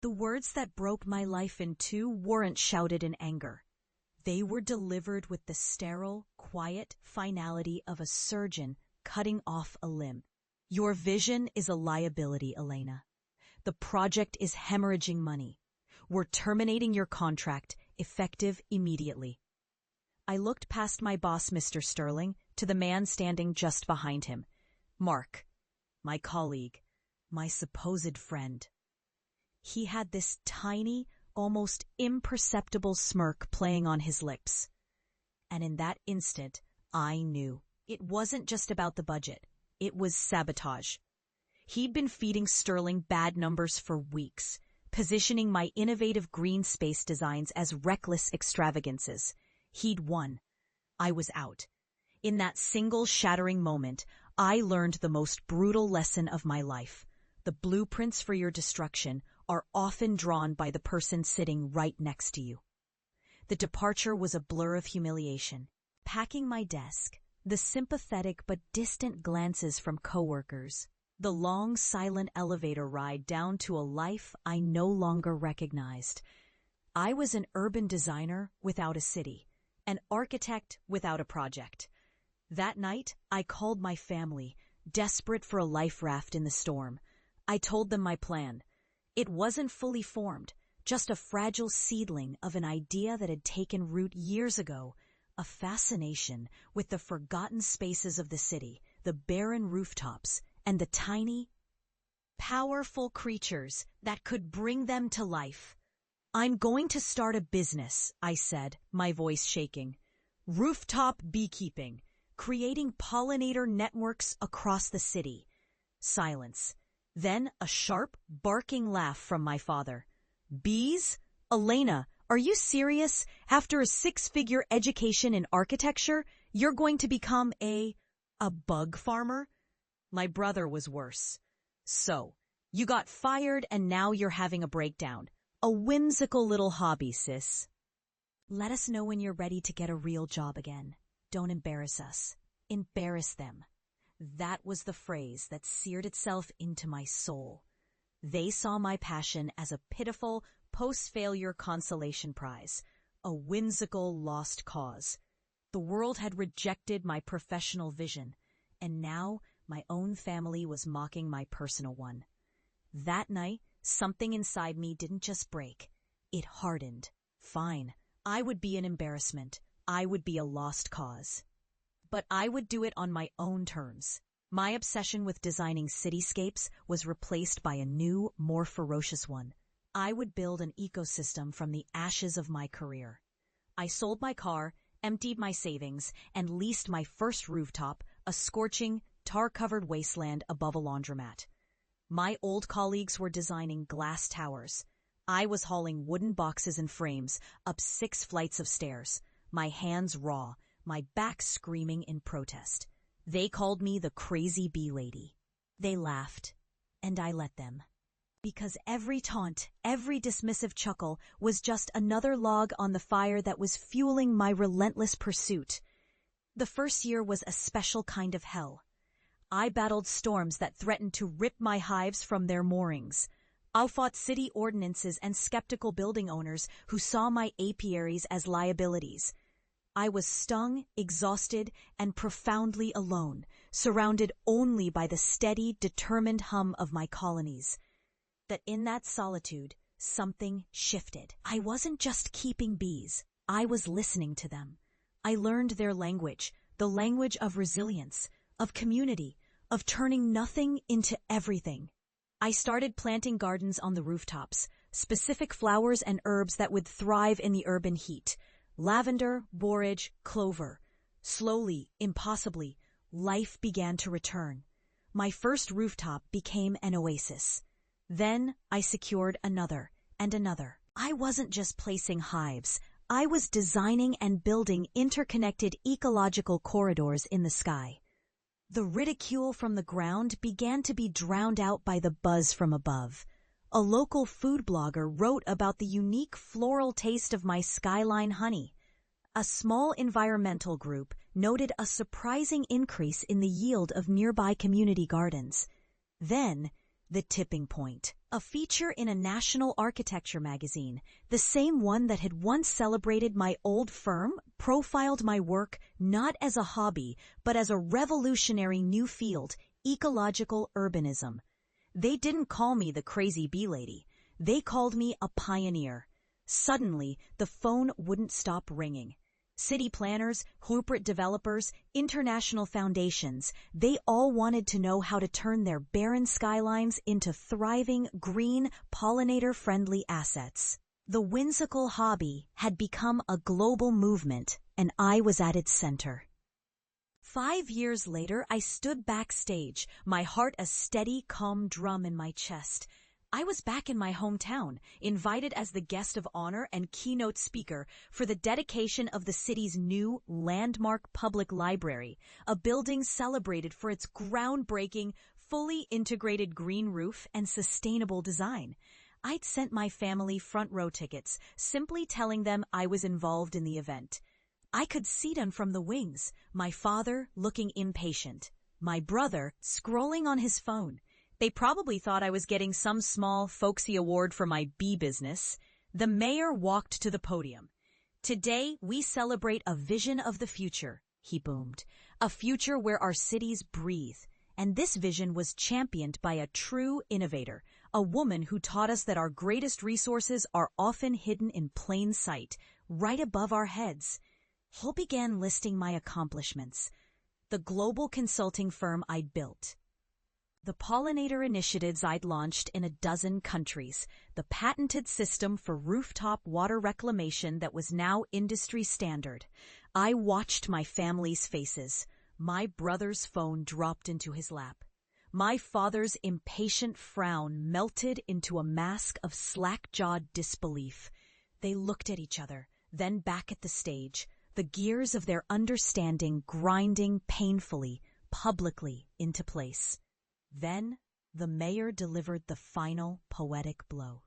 The words that broke my life in two weren't shouted in anger. They were delivered with the sterile, quiet finality of a surgeon cutting off a limb. Your vision is a liability, Elena. The project is hemorrhaging money. We're terminating your contract, effective immediately. I looked past my boss, Mr. Sterling, to the man standing just behind him. Mark, my colleague, my supposed friend. He had this tiny, almost imperceptible smirk playing on his lips. And in that instant, I knew. It wasn't just about the budget. It was sabotage. He'd been feeding Sterling bad numbers for weeks, positioning my innovative green space designs as reckless extravagances. He'd won. I was out. In that single shattering moment, I learned the most brutal lesson of my life. The blueprints for your destruction are often drawn by the person sitting right next to you. The departure was a blur of humiliation. Packing my desk, the sympathetic but distant glances from coworkers, the long, silent elevator ride down to a life I no longer recognized. I was an urban designer without a city, an architect without a project. That night, I called my family, desperate for a life raft in the storm. I told them my plan. It wasn't fully formed, just a fragile seedling of an idea that had taken root years ago, a fascination with the forgotten spaces of the city, the barren rooftops, and the tiny, powerful creatures that could bring them to life. I'm going to start a business, I said, my voice shaking. Rooftop beekeeping, creating pollinator networks across the city. Silence. Then a sharp, barking laugh from my father. Bees? Elena, are you serious? After a 6-figure education in architecture, you're going to become a bug farmer? My brother was worse. So, you got fired and now you're having a breakdown. A whimsical little hobby, sis. Let us know when you're ready to get a real job again. Don't embarrass us. Embarrass them. That was the phrase that seared itself into my soul. They saw my passion as a pitiful, post-failure consolation prize, a whimsical lost cause. The world had rejected my professional vision, and now my own family was mocking my personal one. That night, something inside me didn't just break. It hardened. Fine. I would be an embarrassment. I would be a lost cause. But I would do it on my own terms. My obsession with designing cityscapes was replaced by a new, more ferocious one. I would build an ecosystem from the ashes of my career. I sold my car, emptied my savings, and leased my first rooftop, a scorching, tar-covered wasteland above a laundromat. My old colleagues were designing glass towers. I was hauling wooden boxes and frames up 6 flights of stairs, my hands raw, my back screaming in protest. They called me the crazy bee lady. They laughed, and I let them. Because every taunt, every dismissive chuckle was just another log on the fire that was fueling my relentless pursuit. The first year was a special kind of hell. I battled storms that threatened to rip my hives from their moorings. I fought city ordinances and skeptical building owners who saw my apiaries as liabilities. I was stung, exhausted, and profoundly alone, surrounded only by the steady, determined hum of my colonies. That in that solitude, something shifted. I wasn't just keeping bees. I was listening to them. I learned their language, the language of resilience, of community, of turning nothing into everything. I started planting gardens on the rooftops, specific flowers and herbs that would thrive in the urban heat. Lavender, borage, clover. Slowly, impossibly, life began to return. My first rooftop became an oasis. Then I secured another and another. I wasn't just placing hives. I was designing and building interconnected ecological corridors in the sky. The ridicule from the ground began to be drowned out by the buzz from above. A local food blogger wrote about the unique floral taste of my skyline honey. A small environmental group noted a surprising increase in the yield of nearby community gardens. Then, The Tipping Point, a feature in a national architecture magazine, the same one that had once celebrated my old firm, profiled my work not as a hobby, but as a revolutionary new field, ecological urbanism. They didn't call me the crazy bee lady. They called me a pioneer. Suddenly, the phone wouldn't stop ringing. City planners, corporate developers, international foundations, they all wanted to know how to turn their barren skylines into thriving, green, pollinator-friendly assets. The whimsical hobby had become a global movement, and I was at its center. 5 years later, I stood backstage, my heart a steady, calm drum in my chest. I was back in my hometown, invited as the guest of honor and keynote speaker for the dedication of the city's new landmark public library, a building celebrated for its groundbreaking, fully integrated green roof and sustainable design. I'd sent my family front row tickets, simply telling them I was involved in the event. I could see them from the wings, my father looking impatient, my brother scrolling on his phone. They probably thought I was getting some small, folksy award for my bee business. The mayor walked to the podium. "Today, we celebrate a vision of the future," he boomed. "A future where our cities breathe." And this vision was championed by a true innovator, a woman who taught us that our greatest resources are often hidden in plain sight, right above our heads. He began listing my accomplishments. The global consulting firm I'd built, the pollinator initiatives I'd launched in a dozen countries, the patented system for rooftop water reclamation that was now industry standard. I watched my family's faces. My brother's phone dropped into his lap. My father's impatient frown melted into a mask of slack-jawed disbelief. They looked at each other, then back at the stage, the gears of their understanding grinding painfully, publicly into place. Then the mayor delivered the final poetic blow.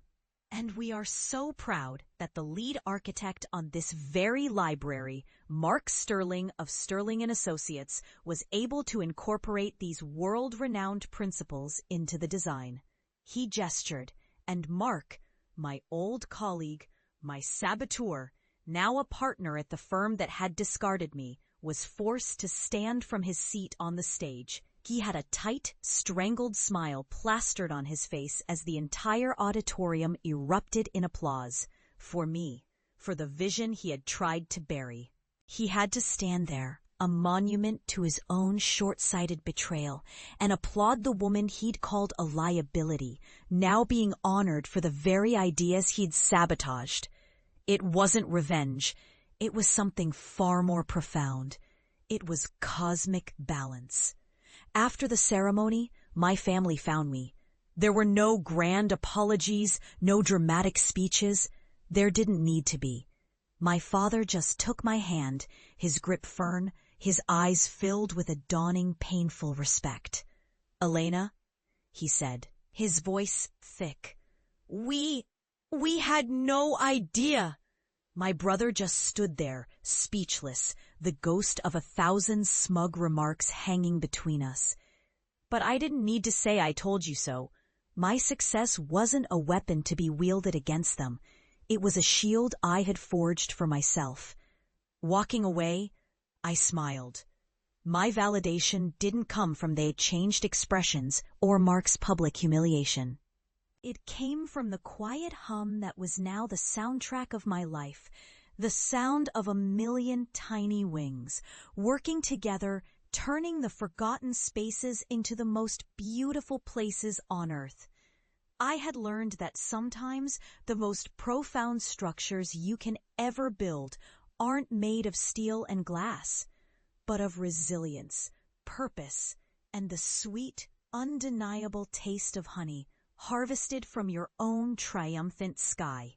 And we are so proud that the lead architect on this very library, Mark Sterling of Sterling & Associates, was able to incorporate these world-renowned principles into the design. He gestured, and Mark, my old colleague, my saboteur, now a partner at the firm that had discarded me, was forced to stand from his seat on the stage. He had a tight, strangled smile plastered on his face as the entire auditorium erupted in applause. For me, for the vision he had tried to bury. He had to stand there, a monument to his own short-sighted betrayal, and applaud the woman he'd called a liability, now being honored for the very ideas he'd sabotaged. It wasn't revenge. It was something far more profound. It was cosmic balance. After the ceremony, my family found me. There were no grand apologies, no dramatic speeches. There didn't need to be. My father just took my hand, his grip firm, his eyes filled with a dawning, painful respect. "Elena," he said, his voice thick. We had no idea." My brother just stood there, speechless, the ghost of 1,000 smug remarks hanging between us. But I didn't need to say I told you so. My success wasn't a weapon to be wielded against them. It was a shield I had forged for myself. Walking away, I smiled. My validation didn't come from their changed expressions or Mark's public humiliation. It came from the quiet hum that was now the soundtrack of my life, the sound of 1,000,000 tiny wings, working together, turning the forgotten spaces into the most beautiful places on earth. I had learned that sometimes the most profound structures you can ever build aren't made of steel and glass, but of resilience, purpose, and the sweet, undeniable taste of honey harvested from your own triumphant sky.